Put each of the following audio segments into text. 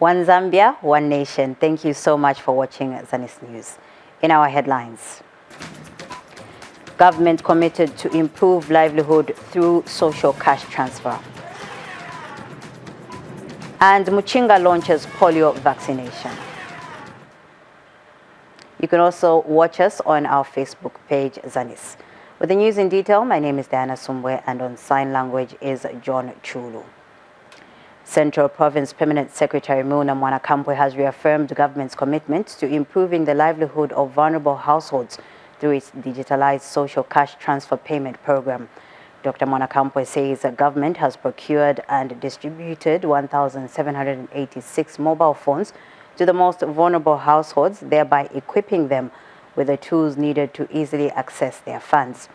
One Zambia, one nation. Thank you so much for watching Zanis News. In our headlines, government committed to improve livelihood through social cash transfer. And Muchinga launches polio vaccination. You can also watch us on our Facebook page, Zanis. With the news in detail, my name is Diana Sumwe, and on sign language is John Chulu. Central Province Permanent Secretary Muna Mwanakampwe has reaffirmed the government's commitment to improving the livelihood of vulnerable households through its digitalized social cash transfer payment program. Dr. Mwanakampwe says the government has procured and distributed 1,786 mobile phones to the most vulnerable households, thereby equipping them with the tools needed to easily access their funds.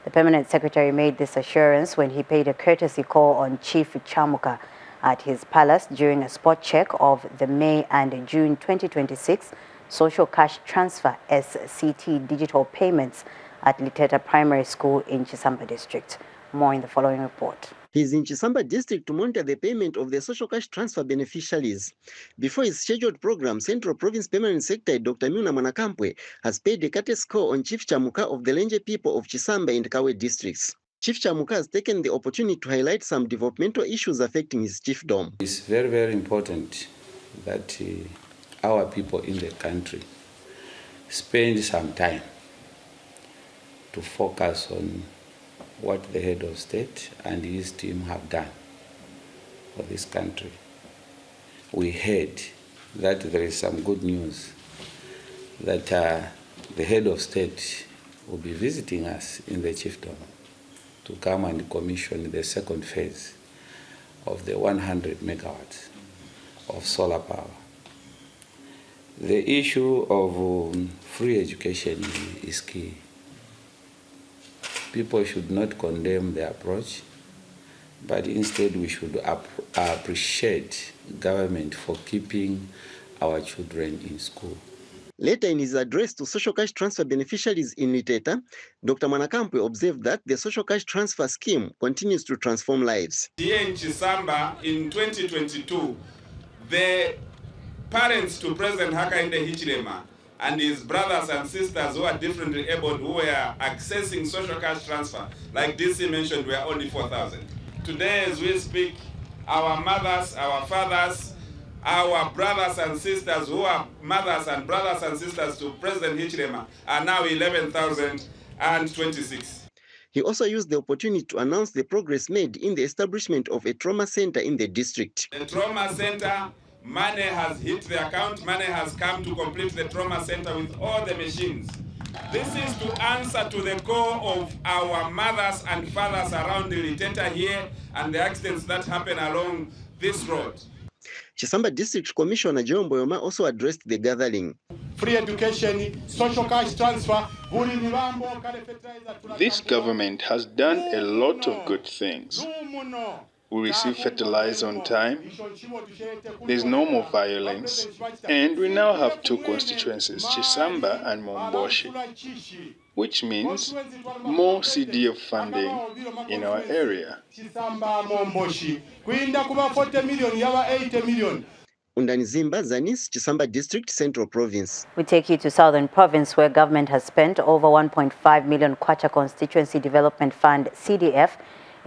The Permanent Secretary made this assurance when he paid a courtesy call on Chief Chamuka at his palace during a spot check of the May and June 2026 Social Cash Transfer SCT digital payments at Liteta Primary School in Chisamba District. More in the following report. He's in Chisamba District to monitor the payment of the social cash transfer beneficiaries. Before his scheduled program, Central Province Permanent Secretary Dr. Muna Mwanakampwe has paid a courtesy call on Chief Chamuka of the Lenje people of Chisamba and Kawe districts. Chief Chamuka has taken the opportunity to highlight some developmental issues affecting his chiefdom. It's very, very important that our people in the country spend some time to focus on what the head of state and his team have done for this country. We heard that there is some good news that the head of state will be visiting us in the chiefdom to come and commission the second phase of the 100 megawatts of solar power. The issue of free education is key. People should not condemn the approach, but instead we should appreciate government for keeping our children in school. Later in his address to social cash transfer beneficiaries in Liteta, Dr. Mwanakampwe observed that the social cash transfer scheme continues to transform lives. Here in Chisamba in 2022, the parents to President Hakainde Hichilema and his brothers and sisters who are differently able who were accessing social cash transfer, like DC mentioned, were only 4,000. Today as we speak, our mothers, our fathers, our brothers and sisters who are mothers and brothers and sisters to President Hichilema are now 11,026. He also used the opportunity to announce the progress made in the establishment of a trauma center in the district. The trauma center, money has hit the account, money has come to complete the trauma center with all the machines. This is to answer to the call of our mothers and fathers around the Liteta here and the accidents that happen along this road. Chisamba District Commissioner John Boyoma also addressed the gathering. Free education, social cash transfer. This government has done a lot of good things. We receive fertilizer on time, there's no more violence, and we now have two constituencies, Chisamba and Momboshi, which means more CDF funding in our area. Undanizimba, Zanis, Chisamba District, Central Province. We take you to Southern Province, where government has spent over 1.5 million Kwacha Constituency Development Fund, CDF,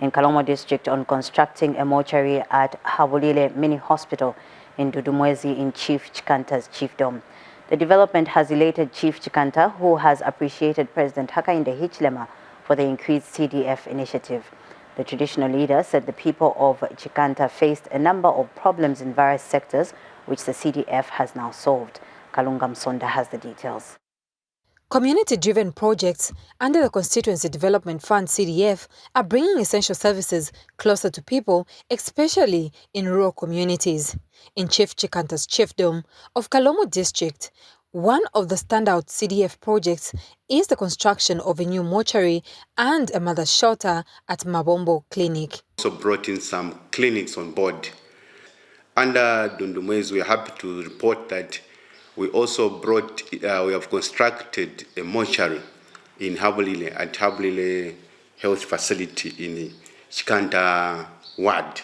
in Kalomo District on constructing a mortuary at Habulile Mini Hospital in Dudumwezi in Chief Chikanta's chiefdom. The development has elated Chief Chikanta, who has appreciated President Hakainde Hichilema for the increased CDF initiative. The traditional leader said the people of Chikanta faced a number of problems in various sectors, which the CDF has now solved. Kalunga Msonda has the details. Community-driven projects under the Constituency Development Fund CDF are bringing essential services closer to people, especially in rural communities. In Chief Chikanta's chiefdom of Kalomo District, one of the standout CDF projects is the construction of a new mortuary and a mother's shelter at Mabombo Clinic. Also brought in some clinics on board. Under Dundumwezi, we are happy to report that we also we have constructed a mortuary in Habulile at Habulile Health Facility in Chikanta Ward.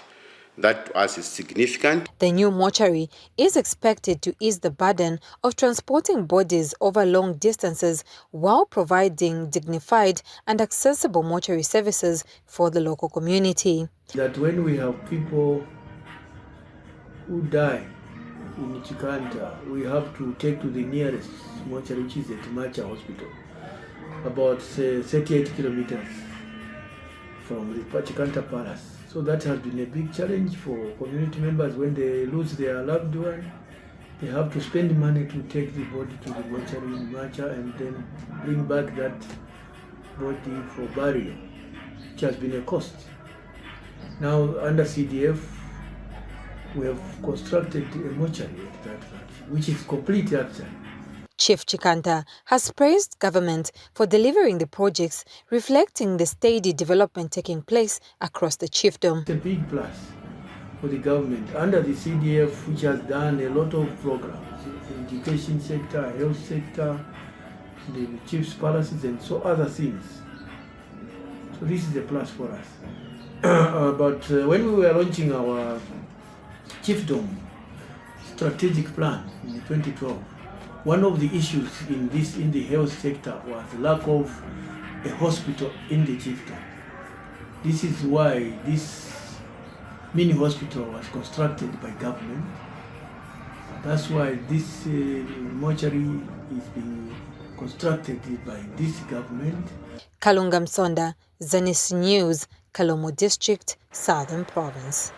That to us is significant. The new mortuary is expected to ease the burden of transporting bodies over long distances while providing dignified and accessible mortuary services for the local community. That when we have people who die in Chikanta, we have to take to the nearest mortuary, which is at Macha Hospital, about 38 kilometers from the Chikanta Palace. So that has been a big challenge for community members. When they lose their loved one, they have to spend money to take the body to the mortuary in Macha and then bring back that body for burial, which has been a cost. Now under CDF, we have constructed a mortuary at that site, which is complete actually. Chief Chikanta has praised government for delivering the projects, reflecting the steady development taking place across the chiefdom. It's a big plus for the government under the CDF, which has done a lot of programs, the education sector, health sector, the chief's palaces, and so other things. So this is a plus for us. But when we were launching our chiefdom strategic plan in 2012, one of the issues in the health sector was the lack of a hospital in the chiefdom. This is why this mini hospital was constructed by government. That's why this mortuary is being constructed by this government. Kalunga Msonda, Zanis News, Kalomo District, Southern Province.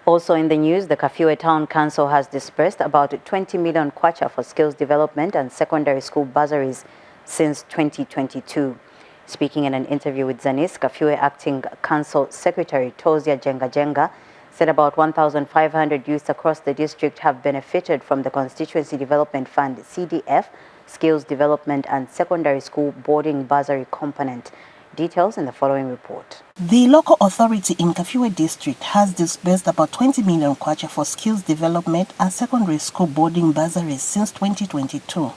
Also in the news, the Kafue Town Council has disbursed about 20 million kwacha for skills development and secondary school bursaries since 2022. Speaking in an interview with Zanis, Kafue Acting Council Secretary Tozia Jenga said about 1,500 youths across the district have benefited from the Constituency Development Fund CDF, Skills Development and Secondary School Boarding Bursary Component. Details in the following report. The local authority in Kafue district has disbursed about 20 million kwacha for skills development and secondary school boarding bursaries since 2022.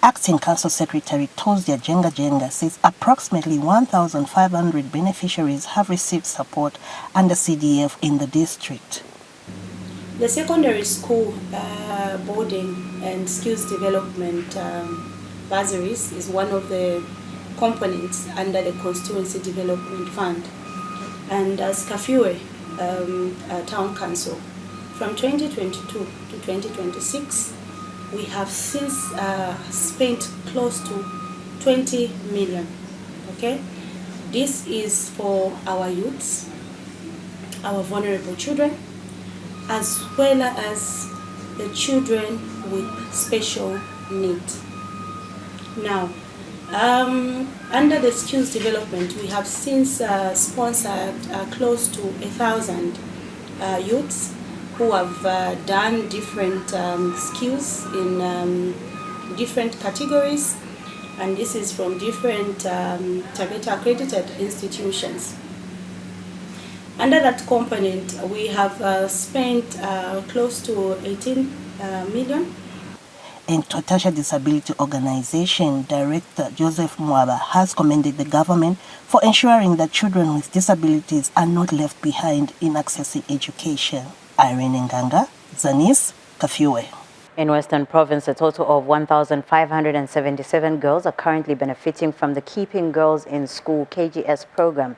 Acting Council Secretary Tozia Jenga says approximately 1,500 beneficiaries have received support under CDF in the district. The secondary school boarding and skills development bursaries is one of the components under the Constituency Development Fund. And as Kafue Town Council, from 2022 to 2026, we have since spent close to 20 million. Okay, this is for our youths, our vulnerable children, as well as the children with special needs. Now, under the skills development, we have since sponsored close to 1,000 youths who have done different skills in different categories, and this is from different Taveta accredited institutions. Under that component, we have spent close to 18 million. And Totasha Disability Organization Director Joseph Mwaba has commended the government for ensuring that children with disabilities are not left behind in accessing education. Irene Nganga, Zanis, Kafue. In Western Province, a total of 1,577 girls are currently benefiting from the Keeping Girls in School KGS program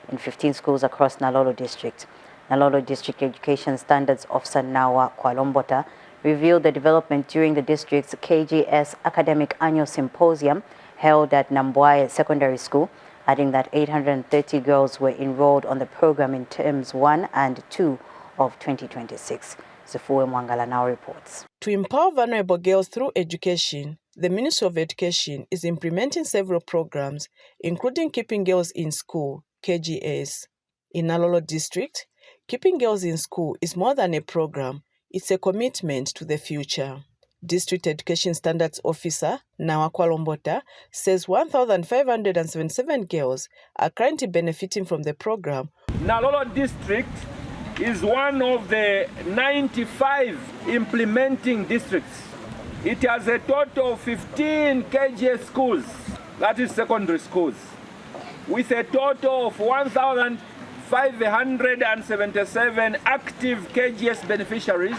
in 15 schools across Nalolo District. Nalolo District Education Standards Officer Nawa Kwalombota revealed the development during the district's KGS Academic Annual Symposium held at Nambwaye Secondary School, adding that 830 girls were enrolled on the program in terms 1 and 2 of 2026. Zefue Mwangala now reports. To empower vulnerable girls through education, the Ministry of Education is implementing several programs, including Keeping Girls in School, KGS. In Nalolo District, Keeping Girls in School is more than a program. It's a commitment to the future. District Education Standards Officer Nawa Kwalombota says 1,577 girls are currently benefiting from the program. Nalolo District is one of the 95 implementing districts. It has a total of 15 KGS schools, that is secondary schools, with a total of 1,577 577 active KGS beneficiaries,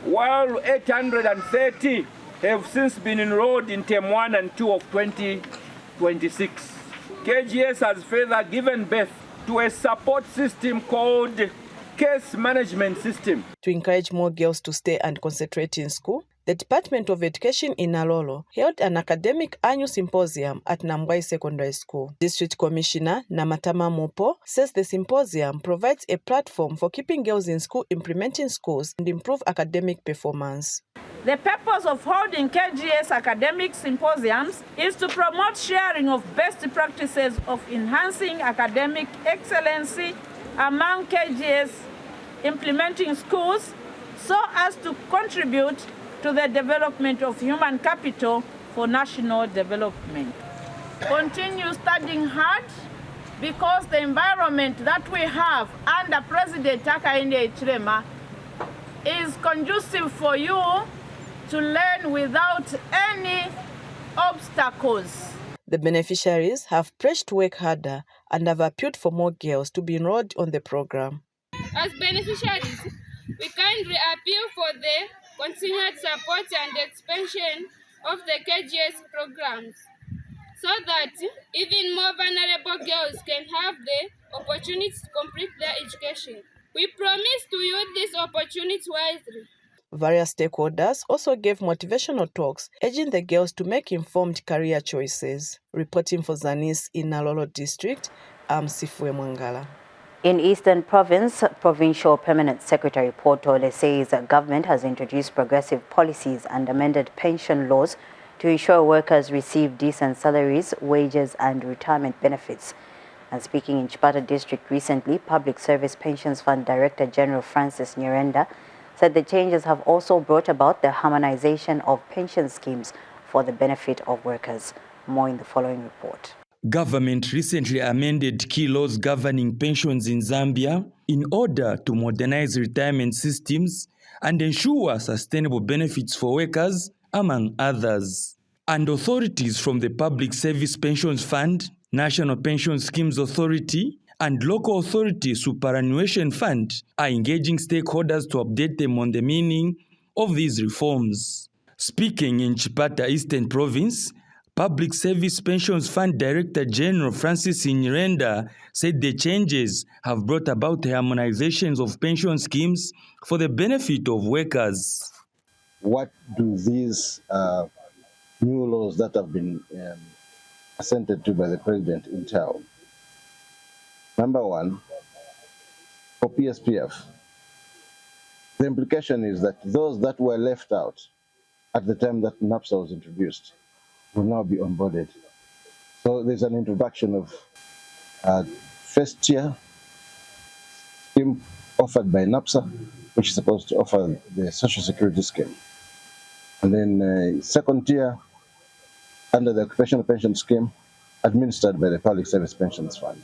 while 830 have since been enrolled in Term 1 and 2 of 2026. KGS has further given birth to a support system called Case Management System. To encourage more girls to stay and concentrate in school, the Department of Education in Alolo held an academic annual symposium at Nambai Secondary School. District Commissioner Namatama Mopo says the symposium provides a platform for keeping girls in school, implementing schools, and improve academic performance. The purpose of holding KGS academic symposiums is to promote sharing of best practices of enhancing academic excellency among KGS implementing schools so as to contribute to the development of human capital for national development. Continue studying hard because the environment that we have under President Hakainde Hichilema is conducive for you to learn without any obstacles. The beneficiaries have pledged to work harder and have appealed for more girls to be enrolled on the program. As beneficiaries, we kindly appeal for the continued support and expansion of the KGS programs so that even more vulnerable girls can have the opportunity to complete their education. We promise to use this opportunity wisely. Various stakeholders also gave motivational talks, urging the girls to make informed career choices. Reporting for Zanis in Alolo District, I'm Sifue Mwangala. In Eastern Province, Provincial Permanent Secretary Portole says the government has introduced progressive policies and amended pension laws to ensure workers receive decent salaries, wages and retirement benefits. And speaking in Chipata District recently, Public Service Pensions Fund Director General Francis Nyirenda said the changes have also brought about the harmonization of pension schemes for the benefit of workers. More in the following report. Government recently amended key laws governing pensions in Zambia in order to modernize retirement systems and ensure sustainable benefits for workers, among others. And authorities from the Public Service Pensions Fund, National Pension Schemes Authority, and Local Authority Superannuation Fund are engaging stakeholders to update them on the meaning of these reforms. Speaking in Chipata Eastern Province, Public Service Pensions Fund Director General Francis Nyirenda said the changes have brought about the harmonizations of pension schemes for the benefit of workers. What do these new laws that have been assented to by the President entail? Number one, for PSPF, the implication is that those that were left out at the time that NAPSA was introduced will now be onboarded. So there's an introduction of first tier scheme offered by NAPSA, which is supposed to offer the Social Security scheme. And then second tier under the Occupational Pension Scheme administered by the Public Service Pensions Fund.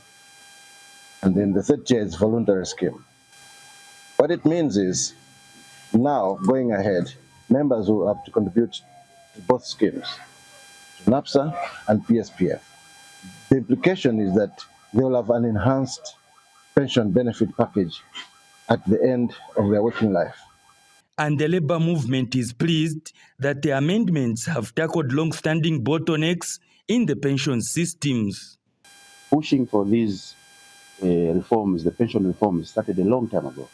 And then the third tier is voluntary scheme. What it means is now going ahead, members will have to contribute to both schemes, to NAPSA and PSPF. The implication is that they will have an enhanced pension benefit package at the end of their working life. And the labor movement is pleased that the amendments have tackled long-standing bottlenecks in the pension systems. Pushing for these reforms, the pension reforms, started a long time ago.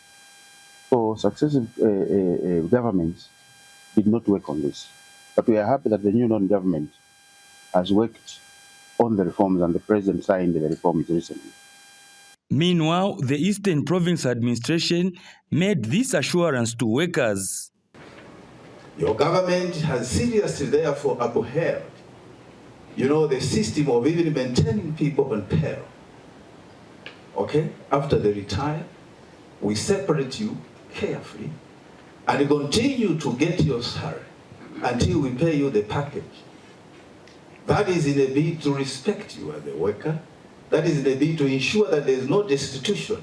So successive governments did not work on this. But we are happy that the new non-government has worked on the reforms and the President signed the reforms recently. Meanwhile, the Eastern Province administration made this assurance to workers. Your government has seriously therefore upheld, the system of even maintaining people on payroll. Okay? After they retire, we separate you carefully and continue to get your salary until we pay you the package. That is in a bid to respect you as a worker. That is in a bid to ensure that there is no destitution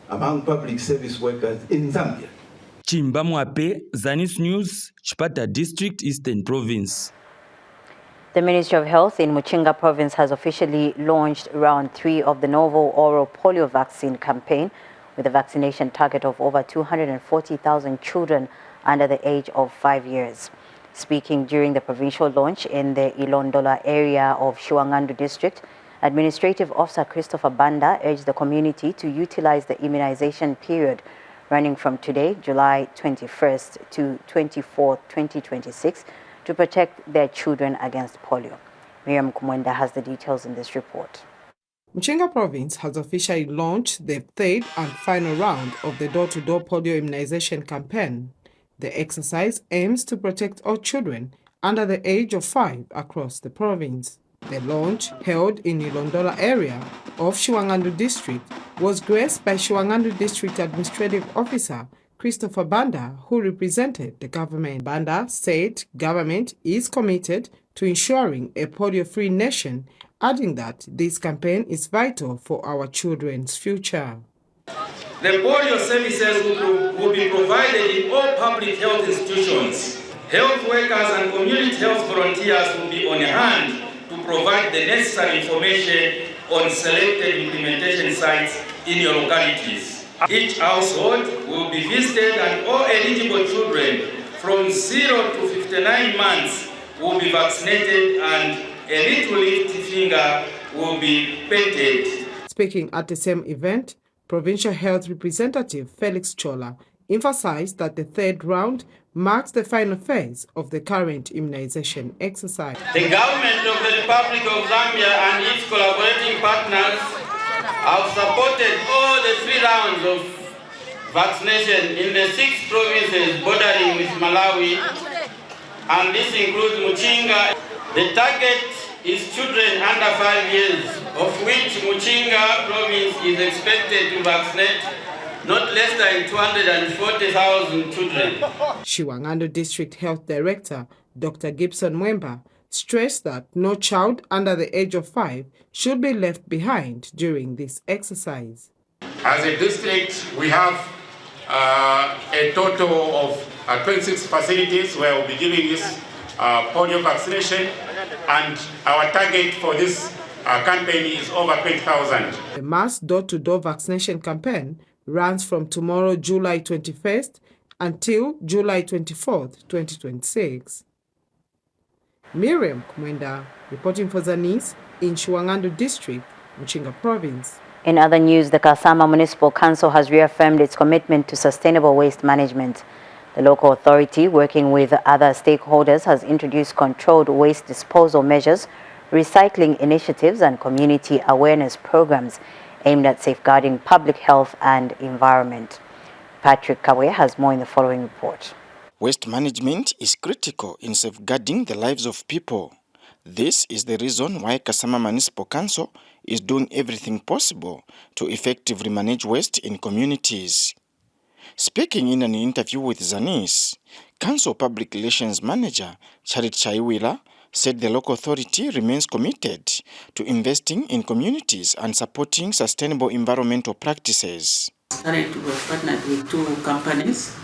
among public service workers in Zambia. Chimba Mwape, Zanis News, Chipata District, Eastern Province. The Ministry of Health in Muchinga Province has officially launched round 3 of the novel oral polio vaccine campaign with a vaccination target of over 240,000 children under the age of 5 years. Speaking during the provincial launch in the Ilondola area of Shuangandu district, Administrative Officer Christopher Banda urged the community to utilize the immunization period running from today, July 21st to 24th, 2026, to protect their children against polio. Miriam Kumwenda has the details in this report. Muchinga Province has officially launched the third and final round of the door-to-door polio immunization campaign. The exercise aims to protect all children under the age of 5 across the province. The launch, held in Ilondola area of Shuangandu district, was graced by Shuangandu District Administrative Officer Christopher Banda, who represented the government. Banda said government is committed to ensuring a polio-free nation, adding that this campaign is vital for our children's future. The polio services will be provided in all public health institutions. Health workers and community health volunteers will be on hand to provide the necessary information on selected implementation sites in your localities. Each household will be visited and all eligible children from 0 to 59 months will be vaccinated and a little lift finger will be painted. Speaking at the same event, Provincial Health Representative Felix Chola emphasized that the third round marks the final phase of the current immunization exercise. The government of the Republic of Zambia and its collaborating partners have supported all the 3 rounds of vaccination in the 6 provinces bordering with Malawi, and this includes Muchinga. The target is children under 5 years, of which Muchinga province is expected to vaccinate not less than 240,000 children. Shuangandu District Health Director Dr. Gibson Mwemba stressed that no child under the age of 5 should be left behind during this exercise. As a district, we have a total of 26 facilities where we'll be giving this polio vaccination, and our target for this campaign is over 20,000. The mass door-to-door vaccination campaign runs from tomorrow, July 21st, until July 24th, 2026. Miriam Kumwenda, reporting for Zanis in Shuangandu District, Muchinga Province. In other news, the Kasama Municipal Council has reaffirmed its commitment to sustainable waste management. The local authority, working with other stakeholders, has introduced controlled waste disposal measures, recycling initiatives, and community awareness programs aimed at safeguarding public health and environment. Patrick Kawe has more in the following report. Waste management is critical in safeguarding the lives of people. This is the reason why Kasama Municipal Council is doing everything possible to effectively manage waste in communities. Speaking in an interview with Zanis, Council Public Relations Manager Charit Chaiwila said the local authority remains committed to investing in communities and supporting sustainable environmental practices. We have partnered with 2 companies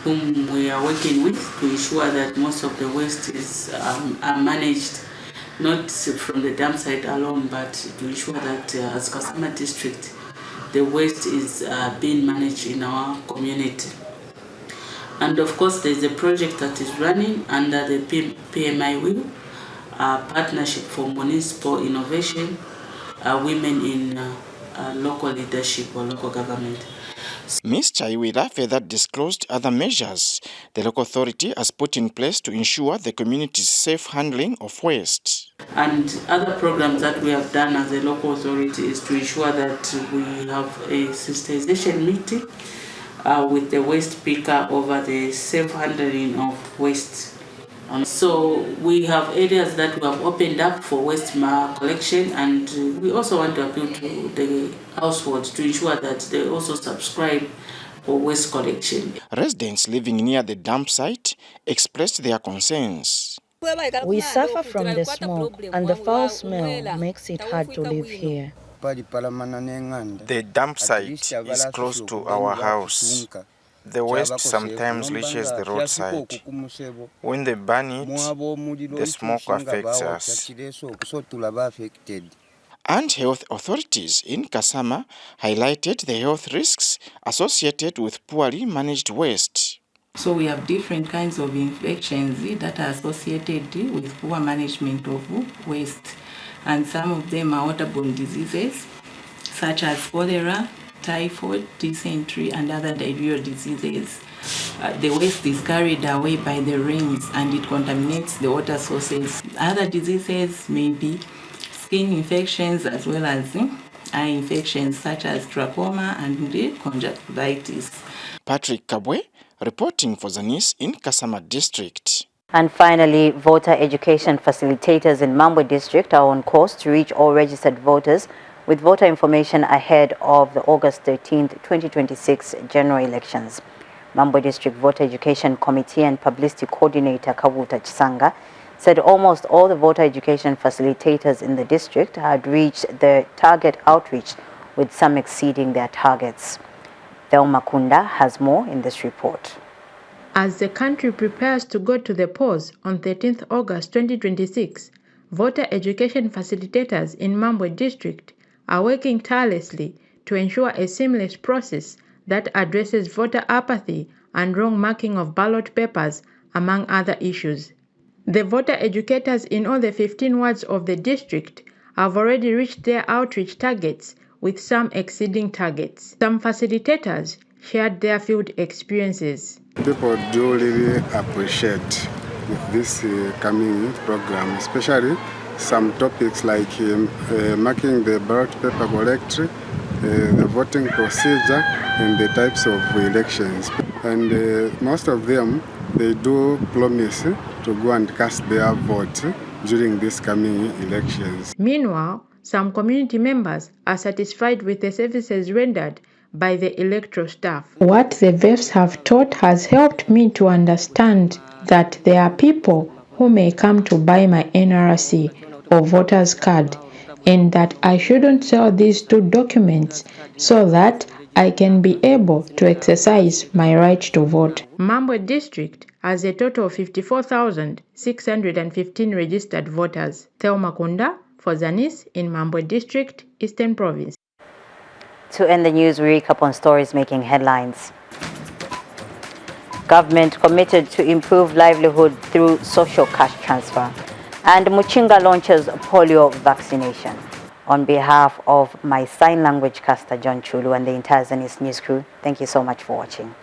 whom we are working with to ensure that most of the waste is are managed not from the dump site alone, but to ensure that as Kasama District, the waste is being managed in our community. And of course, there's a project that is running under the PMI Wheel, Partnership for Municipal Innovation, Women in Local Leadership or Local Government. Ms. Chaiwira further disclosed other measures the local authority has put in place to ensure the community's safe handling of waste. And other programs that we have done as a local authority is to ensure that we have a sensitization meeting with the waste picker over the safe handling of waste. So we have areas that we have opened up for waste collection, and we also want to appeal to the households to ensure that they also subscribe for waste collection. Residents living near the dump site expressed their concerns. We suffer from the smoke, and the foul smell makes it hard to live here. The dump site is close to our house. The waste sometimes reaches the roadside. When they burn it, the smoke affects us. And health authorities in Kasama highlighted the health risks associated with poorly managed waste. So we have different kinds of infections that are associated with poor management of waste. And some of them are waterborne diseases such as cholera, typhoid, dysentery, and other diarrheal diseases. The waste is carried away by the rains and it contaminates the water sources. Other diseases may be skin infections as well as eye infections such as trachoma and conjunctivitis. Patrick Kabwe, reporting for Zanis in Kasama District. And finally, voter education facilitators in Mambwe District are on course to reach all registered voters with voter information ahead of the August 13, 2026 general elections. Mambwe District Voter Education Committee and Publicity Coordinator Kavuta Chisanga said almost all the voter education facilitators in the district had reached their target outreach, with some exceeding their targets. Thelma Kunda has more in this report. As the country prepares to go to the polls on 13th August 2026, voter education facilitators in Mambwe District are working tirelessly to ensure a seamless process that addresses voter apathy and wrong marking of ballot papers, among other issues. The voter educators in all the 15 wards of the district have already reached their outreach targets, with some exceeding targets. Some facilitators shared their field experiences. People do really appreciate with this coming program, especially some topics like marking the ballot paper correctly, the voting procedure, and the types of elections. And most of them, they do promise to go and cast their vote during these coming elections. Meanwhile, some community members are satisfied with the services rendered by the electoral staff. What the VEFs have taught has helped me to understand that there are people who may come to buy my NRC or voter's card, and that I shouldn't sell these two documents so that I can be able to exercise my right to vote. Mambwe District has a total of 54,615 registered voters. Thelma Kunda for Zanis in Mambwe District, Eastern Province. To end the news, we recap on stories making headlines. Government committed to improve livelihood through social cash transfer. And Muchinga launches polio vaccination. On behalf of my sign language caster, John Chulu, and the entire Zanis News crew, thank you so much for watching.